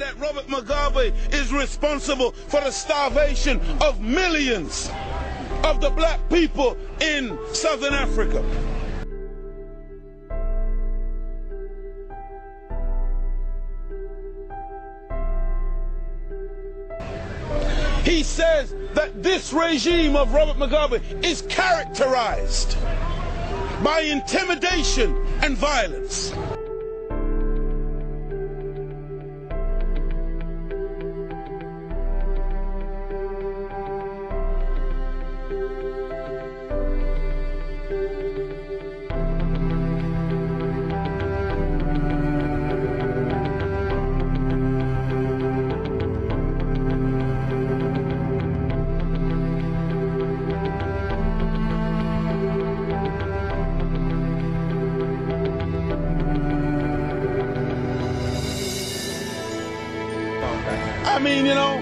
that Robert Mugabe is responsible for the starvation of millions of the black people in Southern Africa. He says that this regime of Robert Mugabe is characterized by intimidation and violence. I mean, you know,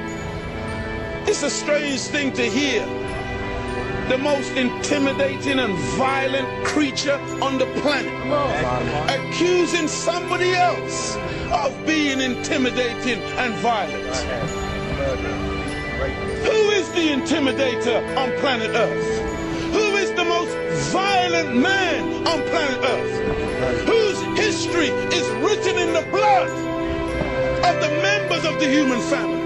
it's a strange thing to hear the most intimidating and violent creature on the planet accusing somebody else of being intimidating and violent. Who is the intimidator on planet Earth? Who is the most violent man on planet Earth? Whose history is written in the blood of the members of the human family?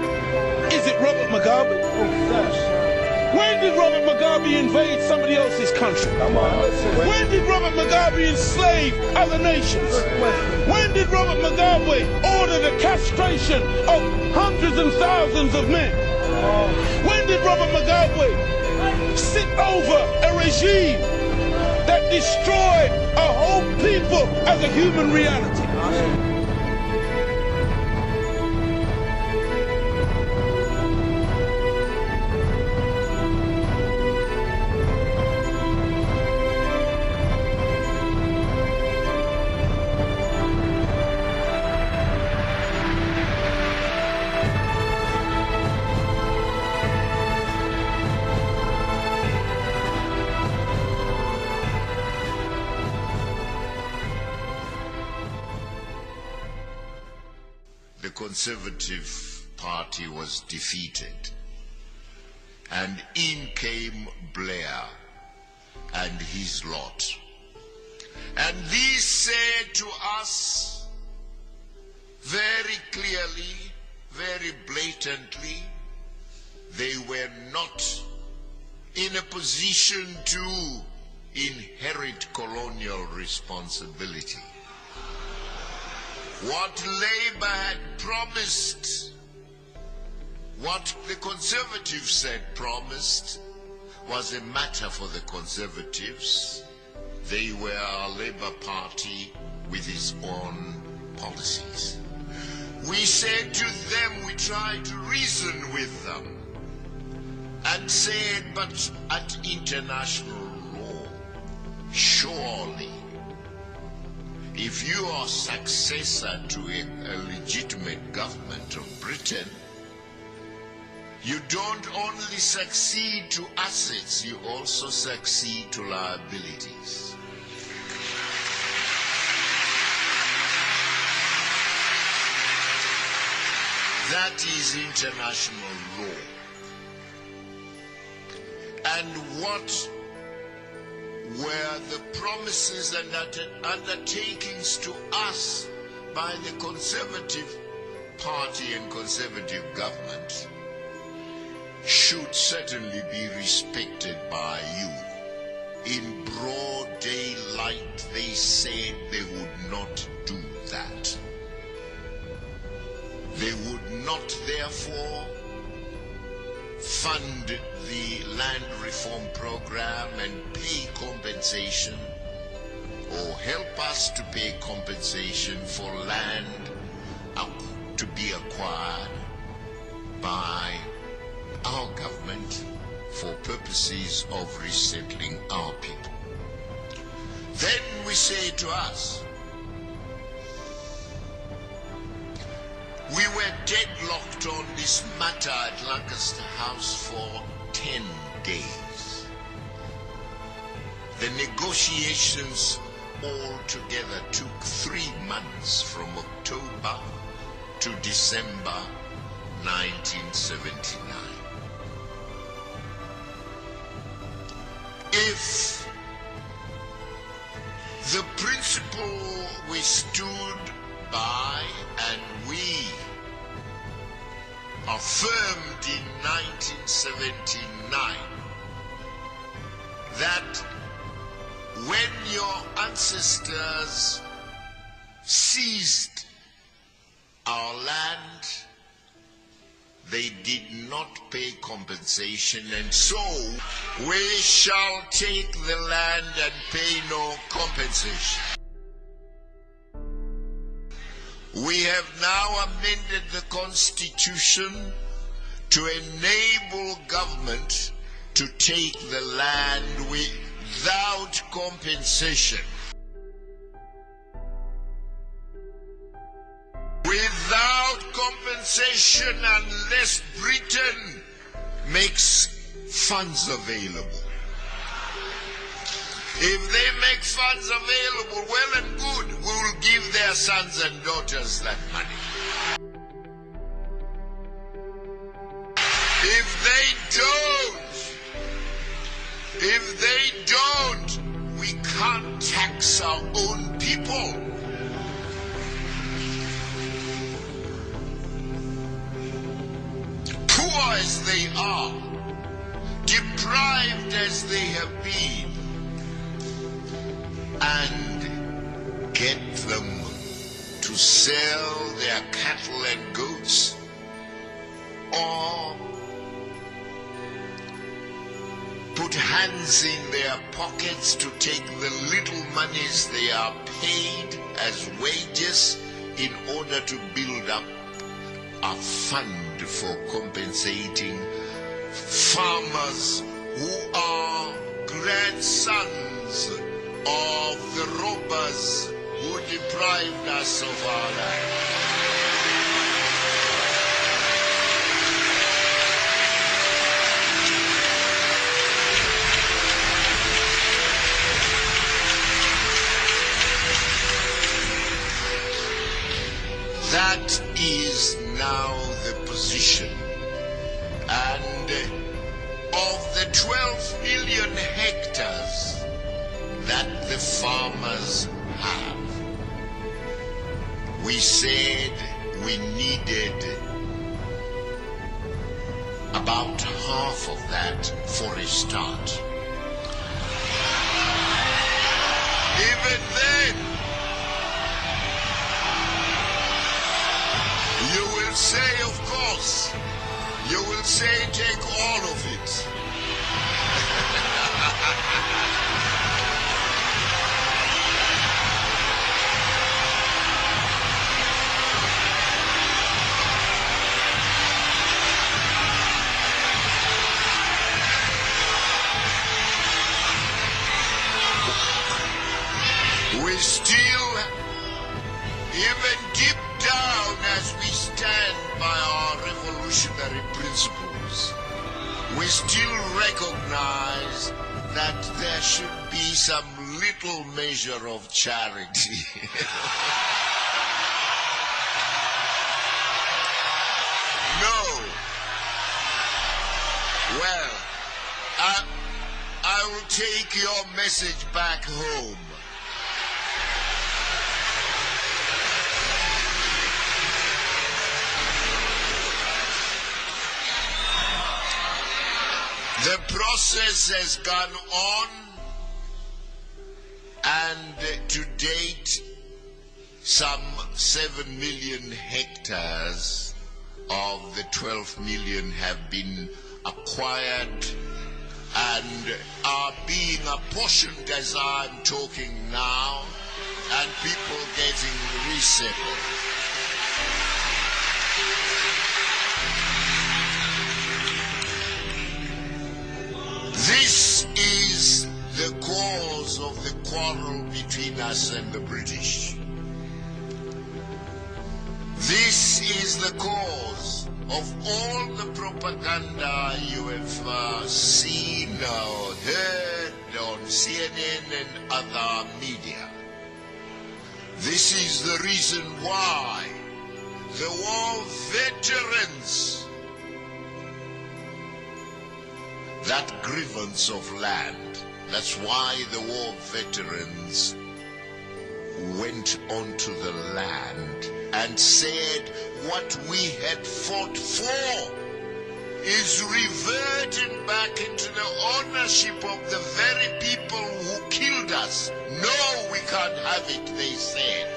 Is it Robert Mugabe? When did Robert Mugabe invade somebody else's country? When did Robert Mugabe enslave other nations? When did Robert Mugabe order the castration of hundreds and thousands of men? When did Robert Mugabe sit over a regime that destroyed a whole people as a human reality? The Conservative Party was defeated, and in came Blair and his lot. And these said to us very clearly, very blatantly, they were not in a position to inherit colonial responsibility. What Labour had promised, what the Conservatives said promised, was a matter for the Conservatives. They were a Labour Party with its own policies. We said to them, we tried to reason with them, and said, but at international law, surely, if you are successor to a legitimate government of Britain, you don't only succeed to assets, you also succeed to liabilities. That is international law. And what were the promises and undertakings to us by the Conservative Party and Conservative government should certainly be respected by you. In broad daylight, they said they would not do that. They would not, therefore, fund the land reform program and pay compensation, or help us to pay compensation for land to be acquired by our government for purposes of resettling our people. Then we say to us, we were deadlocked on this matter at Lancaster House for 10 days. The negotiations altogether took 3 months, from October to December 1979. If the principle we stood by and we affirmed in 1979, that when your ancestors seized our land, they did not pay compensation, and so we shall take the land and pay no compensation. We have now amended the Constitution to enable government to take the land without compensation. Without compensation, unless Britain makes funds available. If they make funds available, well and good, we will give their sons and daughters that money. If they don't, we can't tax our own people. Poor as they are, deprived as they have been, and get them to sell their cattle and goats, or put hands in their pockets to take the little monies they are paid as wages in order to build up a fund for compensating farmers who are grandsons of the robbers who deprived us of our land. That is now the position, and of the 12 million hectares that the farmers have, we said we needed about half of that for a start. Even then, you will say, of course, you will say take all of it. We still, even deep down as we stand by our revolutionary principles, we still recognize that there should be some little measure of charity. No. Well, I will take your message back home. The process has gone on, and to date, some 7 million hectares of the 12 million have been acquired and are being apportioned as I'm talking now, and people getting resettled. This is the cause of the quarrel between us and the British. This is the cause of all the propaganda you have seen or heard on CNN and other media. This is the reason why the war veterans, that grievance of land. That's why the war veterans went onto the land and said what we had fought for is reverting back into the ownership of the very people who killed us. No, we can't have it, they said.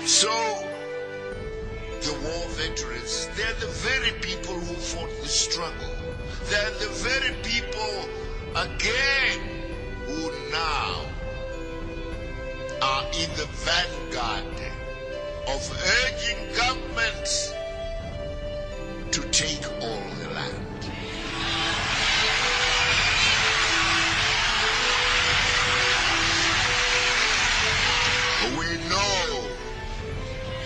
So, the war veterans, they're the very people who fought the struggle. They're the very people, again, who now are in the vanguard of urging governments to take all the land. We know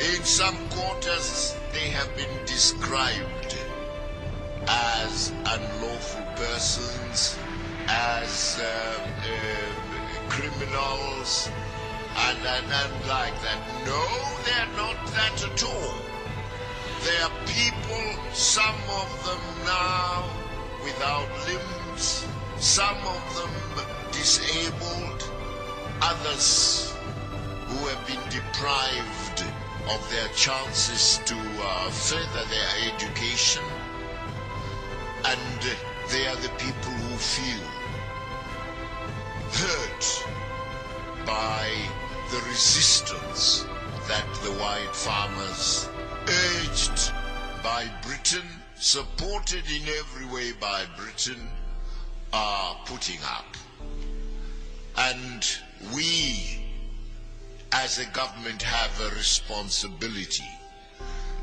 in some quarters they have been described as unlawful persons, as criminals, and like that. No, they're not that at all. They are people, some of them now without limbs, some of them disabled, others who have been deprived of their chances to further their education. And they are the people who feel hurt by the resistance that the white farmers, urged by Britain, supported in every way by Britain, are putting up. And we, as a government, have a responsibility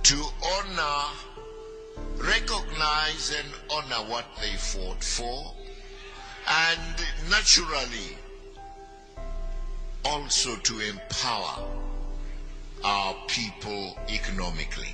to honor, recognize and honor what they fought for, and naturally also to empower our people economically.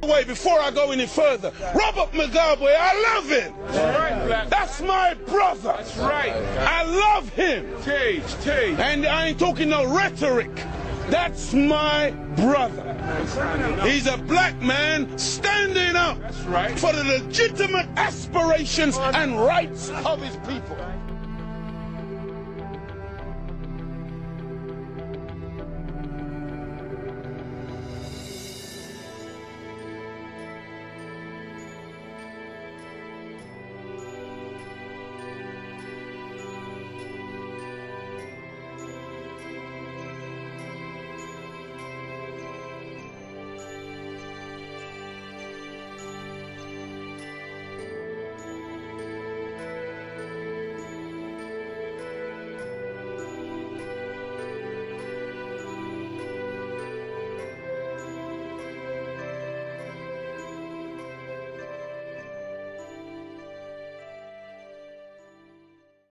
Wait, before I go any further, Robert Mugabe, I love him. That's right, Black. That's my brother. That's right. I love him. Tage. And I ain't talking no rhetoric. That's my brother. He's a black man standing up That's right. for the legitimate aspirations and rights of his people.